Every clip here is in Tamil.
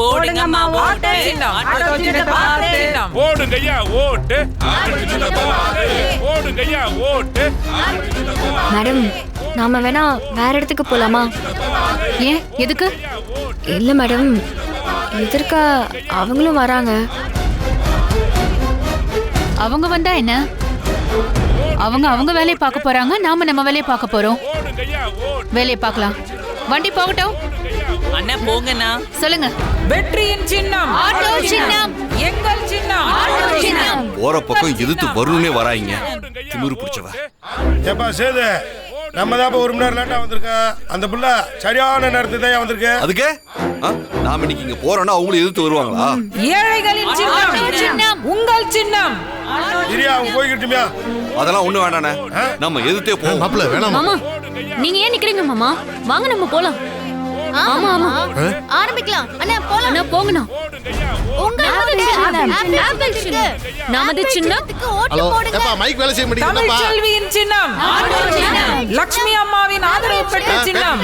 போடுங்கம்மா ஓட்டு. ஆட்டோ சின்னத்தை பார்த்து போடுங்கய்யா ஓட்டு. போடுங்கய்யா ஓட்டு. மேடம், நாம வேணா வேற இடத்துக்கு போலாமா? ஏன், எதுக்கு? இல்ல மேடம், எதிர்க்க அவங்களும் வராங்க. அவங்க வந்தா என்ன? அவங்க அவங்க வேலையை பார்க்க போறாங்க, நாம நம்ம வேலையை பார்க்க போறோம். வேலையை பார்க்கலாம். வண்டி போகட்டும். அண்ணா போங்கண்ணா. சொல்லுங்க. வெற்றியின் சின்னம் ஆட்டோ சின்னம். எங்கள் சின்னம் ஆட்டோ சின்னம். போற பக்கம் எதிர்த்து வரும்னே வராங்க. திமிரு பிடிச்சவ. ஏப்பா சேது, நம்ம தான் ஒரு மணி நேரம் லேட்டா வந்திருக்கா. அந்த புள்ள சரியான நேரத்துக்கு தான் வந்திருக்கு. அதுக்கு நாம இன்னைக்கு இங்க போறோம்னா அவங்களும் எதிர்த்து வருவாங்களா? ஏழைகளின் சின்னம் உங்கள் சின்னம். இரியா, அவங்க போய்கிட்டுமியா? அதெல்லாம் ஒண்ணு வேண்டானே, நம்ம எதிர்த்தே போவோம். மாப்பிள்ள வேணாம். மாமா, நீங்க ஏன் நிக்கிறீங்க மாமா? வாங்க நம்ம போலாம். ஆமா ஆமா, ஆரம்பிக்கலாம். அண்ணா போலாம். அண்ணா போங்கண்ணா. நமது சின்னம் ஓட்டு ஹலோ, போடுங்க. ஏப்பா மைக் வேலை செய்ய தமிழ் மாட்டீங்களாப்பா? செல்வியின் சின்னம் லட்சுமி அம்மாவின் ஆதரவு பெற்ற சின்னம்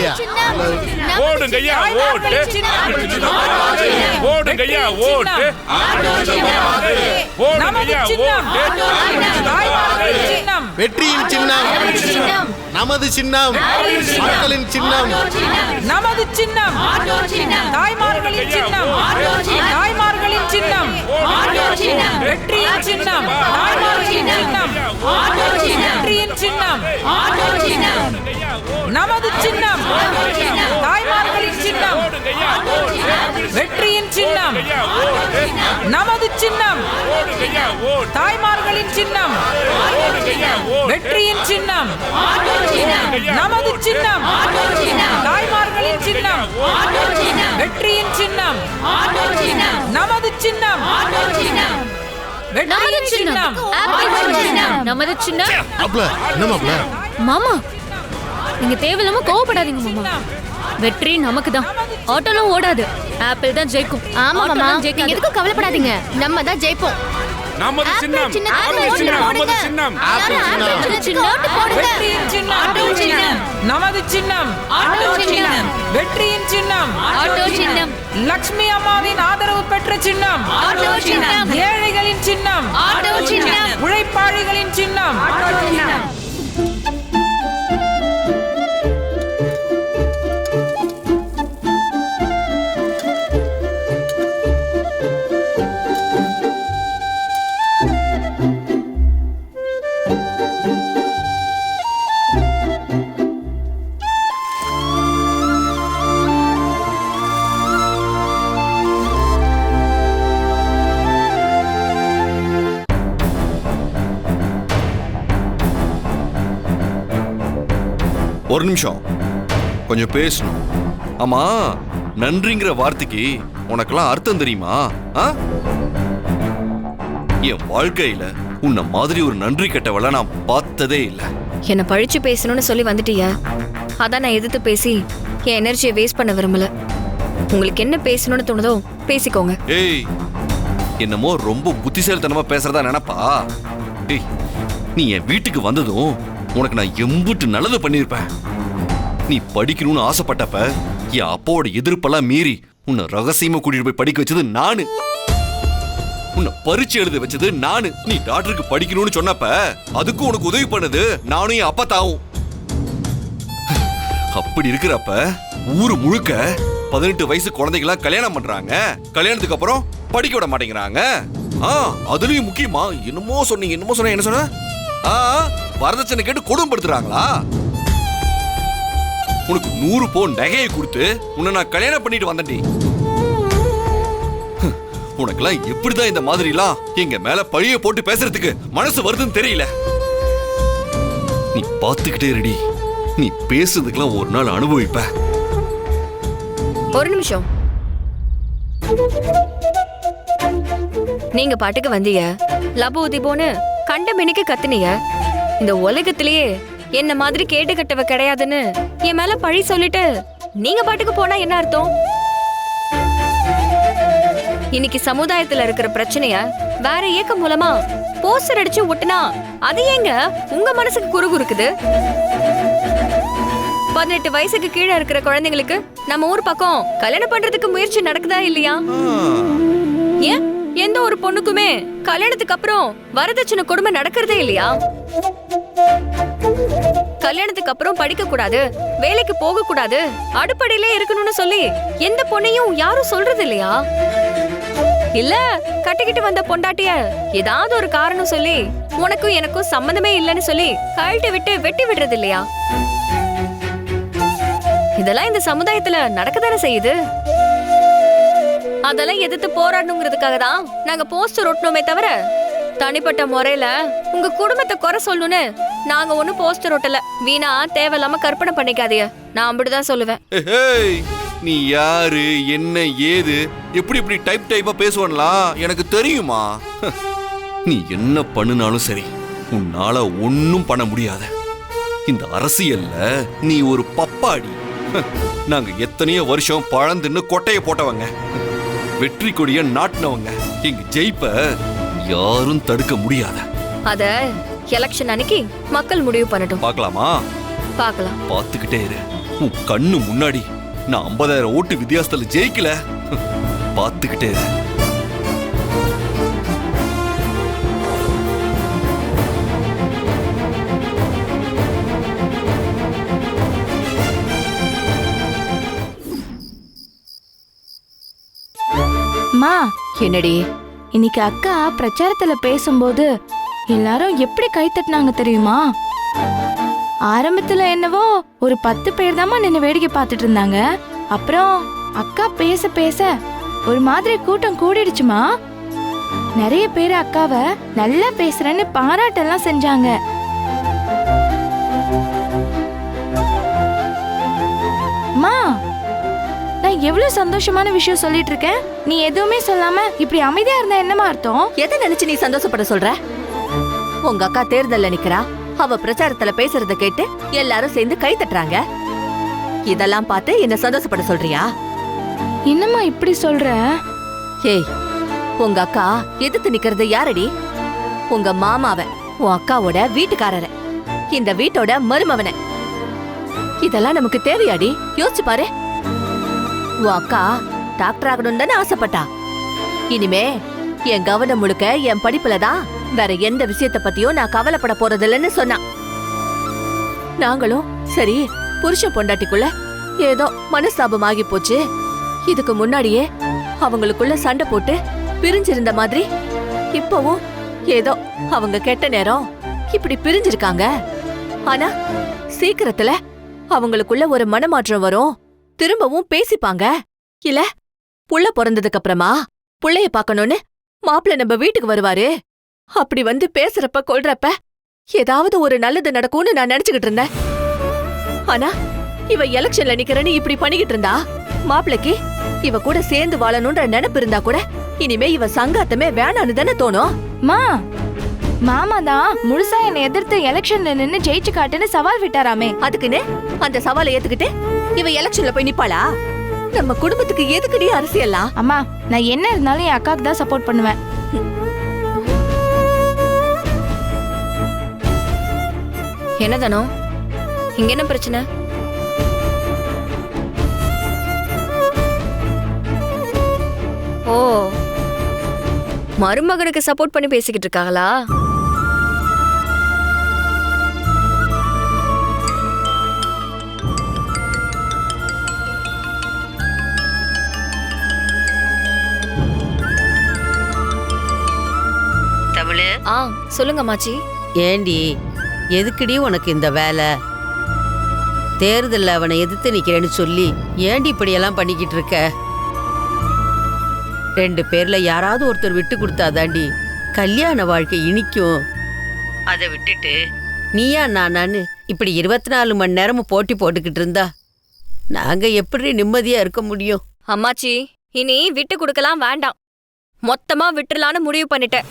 போடுங்கய்யா ஓட்டு. போடுங்கய்யா ஓட்டு. போடுங்கய்யா ஓட்டு. தாய்மார்களின் சின்னம் வெற்றியின் சின்னம், நமது சின்னம், மக்களின் சின்னம். நமது சின்னம் தாய்மார்களின் சின்னம். தாய்மார்களின் சின்னம் வெற்றியின் சின்னம். தாய்மார்களின் சின்னம் வெற்றியின் சின்னம். நமது சின்னம் தாய்மார்களின் சின்னம் வெற்றியின் சின்னம். நமது சின்னம் தாய்மார்களின் சின்னம் வெற்றியின் சின்னம். நமது சின்னம் தாய்மார்களின் சின்னம் வெற்றியின் சின்னம். நமது சின்னம் நமது சின்னம் ஆப்பிள் சின்னம். நமது சின்னம். மாப்பிள்ள, என்ன மாப்பிள்ள? மாமா, நீங்க தேவையில்லாம கோவப்படாதீங்க மாமா. வெற்றி நமக்கு தான். ஆட்டோலாம் ஓடாது, ஆப்பிள் தான் ஜெயிக்கும். ஆமா மாமா, ஆட்டோலாம் நீங்க ஜெயிக்காது. எதுக்கும் கவலைப்படாதீங்க, நம்ம தான் ஜெயிப்போம். நமது சின்னம். சின்னத்துக்கு ஓட்டு நமது போடுங்க. சின்னம். எல்லாரும் ஆப்பிள் சின்னத்துக்கு ஓட்டு போடுங்க. வெற்றியின் சின்னம் ஆட்டோ சின்னம். நமது சின்னம் ஆட்டோ சின்னம். வெற்றியின் சின்னம் ஆட்டோ சின்னம். லட்சுமி அம்மாவின் ஆதரவு பெற்ற சின்னம் ஆட்டோ சின்னம். ஏழைகளின் சின்னம் ஆட்டோ சின்னம். உழைப்பாளிகளின் சின்னம். ஒரு நிமிஷம், கொஞ்சம் பேசணும். ஆமா, நன்றிங்கிற வார்த்தைக்கு உனக்கெல்லாம் அர்த்தம் தெரியுமா? என் வாழ்க்கையில உன்ன மாதிரி ஒரு நன்றி கெட்டவள நான் பார்த்ததே இல்ல. என்ன பழிச்சு பேசணும்னு சொல்லி வந்துட்டீங்க, அதான் நான் எதிர்த்து பேசி என் எனர்ஜியை வேஸ்ட் பண்ண விரும்பல. உங்களுக்கு என்ன பேசணும்னு தோணுதோ பேசிக்கோங்க. ஏய், என்னமோ ரொம்ப புத்திசாலித்தனமா பேசுறதா நினைப்பா? டேய், நீ என் வீட்டுக்கு வந்ததும் உனக்கு நான் எம்புட்டு நல்லது பண்ணிருப்பேன். நீ படிக்கணும்னு ஆசைப்பட்டப்ப என் அப்பாவோட எதிர்ப்பெல்லாம் மீறி உன்னை ரகசியமா கூட்டிட்டு போய் படிக்க வச்சது நானு. உன்னை பரீட்சை எழுத வச்சது நானு. நீ டாக்டருக்கு படிக்கணும்னு சொன்னப்ப அதுக்கும் உனக்கு உதவி பண்ணது நானும் என் அப்பா தாவும். அப்படி இருக்கிறப்ப ஊரு முழுக்க 18 வயசு குழந்தைகளா கல்யாணம் பண்றாங்க. கல்யாணத்துக்கு அப்புறம் படிக்க விட மாட்டேங்கிறாங்க. அதுலயும் முக்கியமா என்னமோ சொன்னீங்க, என்னமோ சொன்ன, என்ன சொன்ன? வரதட்சணை கேட்டு கொடுமைப்படுத்துறாங்களா? உனக்கு 100 பவுன் நகையை கொடுத்து உன்னை நான் கல்யாணம் பண்ணிட்டு வந்தேன். உனக்கெல்லாம் எப்படிதான் இந்த மாதிரி எல்லாம் எங்க மேல பழிய போட்டு பேசுறதுக்கு மனசு வருதுன்னு தெரியல. நீ பாத்துக்கிட்டே ரெடி, நீ பேசுறதுக்கெல்லாம் ஒரு நாள் அனுபவிப்ப. ஒரு நிமிஷம், நீங்க பாட்டுக்கு வந்தீங்க, லபோ திபோன்னு கண்ட மெனிக்கு கத்துனீங்க. இந்த உலகத்திலேயே என்ன மாதிரி கேட்டு கட்டவ கிடையாதுன்னு என் மேல பழி சொல்லிட்டு நீங்க பாட்டுக்கு போனா என்ன அர்த்தம்? இன்னைக்கு சமுதாயத்துல இருக்கிற பிரச்சனைய வேற இயக்கம் மூலமா போஸ்டர் அடிச்சு ஒட்டுனா அது ஏங்க உங்க மனசுக்கு குறுகுறுக்குது? 18 வயசுக்கு கீழே இருக்கிற குழந்தைங்களுக்கு நம்ம ஊர் பக்கம் கல்யாணம் பண்றதுக்கு முயற்சி நடக்குதா இல்லையா? ஏன் எந்த ஒரு பொண்ணுக்குமே கல்யாணத்துக்கு அப்புறம் வரதட்சணை கொடுமை நடக்கிறதே இல்லையா? கல்யாணத்துக்கு அப்புறம் படிக்க கூடாது, வேலைக்கு போக கூடாது, அடுப்படையிலே இருக்கணும்னு சொல்லி எந்த பொண்ணையும் யாரும் சொல்றது இல்லையா? இல்ல கட்டிக்கிட்டு வந்த பொண்டாட்டிய ஏதாவது ஒரு காரணம் சொல்லி உனக்கும் எனக்கும் சம்பந்தமே இல்லைன்னு சொல்லி கழட்டி விட்டு வெட்டி விடுறது இல்லையா? இதெல்லாம் இந்த சமுதாயத்துல நடக்கதானே செய்யுது. அதெல்லாம் எதிர்த்து போராடணுங்கிறதுக்காக தான் நாங்க போஸ்டர் ஒட்டணுமே தவிர தனிப்பட்ட முறையில உங்க குடும்பத்தை குறை சொல்லணும்னு நாங்க ஒண்ணு போஸ்டர் ஒட்டல. வீணா தேவையில்லாம கற்பனை பண்ணிக்காதீங்க. நான் அப்படிதான் சொல்லுவேன். நீ யாரு, என்ன ஏது, எப்படி இப்படி டைப்பா பேசுவான்லாம் எனக்கு தெரியுமா? நீ என்ன பண்ணுனாலும் சரி, உன்னால ஒன்னும் பண்ண முடியாத. இந்த அரசியல்ல நீ ஒரு பப்பாடி. நாங்க எத்தனையோ வருஷம் பழந்துன்னு கொட்டைய போட்டவங்க, வெற்றி கொடிய நாட்டினவங்க. எங்க ஜெயிப்ப யாரும் தடுக்க முடியாத. அத எலெக்ஷன் அன்னைக்கு மக்கள் முடிவு பண்ணட்டும். பார்க்கலாமா? பார்க்கலாம். பார்த்துக்கிட்டே இரு. உன் கண்ணு முன்னாடி நான் 50,000 ஓட்டு வித்தியாசத்துல ஜெயிக்கல. பார்த்துக்கிட்டே இரு. மா, என்னடி இன்னைக்கு அக்கா பிரச்சாரத்துல பேசும்போது எல்லாரும் எப்படி கை தட்டினாங்க தெரியுமா? ஆரம்பத்துல என்னவோ ஒரு 10 பேர் தாமா நின்னு வேடிக்கை பார்த்துட்டு இருந்தாங்க. அப்புறம் அக்கா பேச பேச ஒரு மாதிரி கூட்டம் கூடிடுச்சுமா. நிறைய பேர் அக்காவை நல்லா பேசுறேன்னு பாராட்டெல்லாம் செஞ்சாங்க. மா, நான் எவ்வளவு சந்தோஷமான விஷயம் சொல்லிட்டு இருக்கேன், நீ எதுவுமே சொல்லாம இப்படி அமைதியா இருந்தா என்னமா அர்த்தம்? எதை நினைச்சு நீ சந்தோஷப்பட சொல்ற? உங்க அக்கா தேர்தல்ல நிக்கிறா, அவ பிரச்சாரத்துல பேசுறத கேட்டு எல்லாரும் சேர்ந்து கை தட்டுறாங்க. இதெல்லாம் பார்த்து என்ன சந்தோஷப்பட சொல்றியா? என்னம்மா இப்படி சொல்ற? ஏய், உங்க அக்கா எதிர்த்து நிக்கிறது யாரடி? உங்க மாமாவ, உன் அக்காவோட வீட்டுக்காரர, இந்த வீட்டோட மருமவன. இதெல்லாம் நமக்கு தேவையாடி? யோசிச்சு பாரு. உன் அக்கா டாக்டர் ஆகணும்னு தானே ஆசைப்பட்டா. இனிமே என் கவனம் முழுக்க என் படிப்புல தான், வேற எந்த விஷயத்த பத்தியும் நான் கவலைப்பட போறதில்லைன்னு சொன்னா. நாங்களும் சரி, புருஷ பொண்டாட்டிக்குள்ள ஏதோ மனஸ்தாபம் ஆகி போச்சு, இதுக்கு முன்னாடியே அவங்களுக்குள்ள சண்டை போட்டு பிரிஞ்சிருந்த மாதிரி இப்பவும் ஏதோ அவங்க கெட்ட நேரம் இப்படி பிரிஞ்சிருக்காங்க. ஆனா சீக்கிரத்துல அவங்களுக்குள்ள ஒரு மனமாற்றம் வரும், திரும்பவும் பேசிப்பாங்க. இல்ல புள்ள பிறந்ததுக்கு அப்புறமா புள்ளைய பாக்கணும்னு மாப்பிள்ள நம்ம வீட்டுக்கு வருவாரு. அப்படி வந்து பேசுறப்ப கொள்றப்ப ஏதாவது ஒரு நல்லது நடக்கும்னு நான் நினைச்சுக்கிட்டு இருந்தேன். ஆனா இவ எலெக்ஷன்ல நிக்கிறேன்னு இப்படி பண்ணிக்கிட்டு இருந்தா, மாப்பிளைக்கு இவ கூட சேர்ந்து வாழணும்ன்ற நினைப்பு இருந்தா கூட இனிமே இவ சங்காத்தமே வேணான்னு தானே தோணும். மாமா தான் முழுசா என்னை எதிர்த்து எலெக்ஷன்ல நின்னு ஜெயிச்சு காட்டுன்னு சவால் விட்டாராமே. அதுக்குன்னு அந்த சவாலை ஏத்துக்கிட்டு இவ எலெக்ஷன்ல போய் நிப்பாளா? நம்ம குடும்பத்துக்கு எதுக்குடி அரசியல்லாம்? அம்மா, நான் என்ன இருந்தாலும் என் அக்காக்கு தான் சப்போர்ட் பண்ணுவேன். என்னதானோ இங்க என்ன பிரச்சனை? ஓ, மருமகனுக்கு சப்போர்ட் பண்ணி பேசிக்கிட்டு இருக்காங்களா? சொல்லுங்க மாச்சி. ஏண்டி, எதுக்குடி உனக்கு இந்த வேலை? தேர்தல்ல அவனை எதிர்த்து நிக்கிறேன்னு சொல்லி ஏண்டி இப்படியெல்லாம் பண்ணிக்கிட்டு இருக்க? 2 பேர்ல யாராவது ஒருத்தர் விட்டு கொடுத்தாதாண்டி கல்யாண வாழ்க்கை இனிக்கும். அதை விட்டுட்டு நீயா நானான்னு இப்படி 24 மணி நேரமும் போட்டி போட்டுக்கிட்டு இருந்தா நாங்க எப்படி நிம்மதியா இருக்க முடியும்? அம்மாச்சி, இனி விட்டு கொடுக்கலாம் வேண்டாம், மொத்தமா விட்டுலான்னு முடிவு பண்ணிட்டேன்.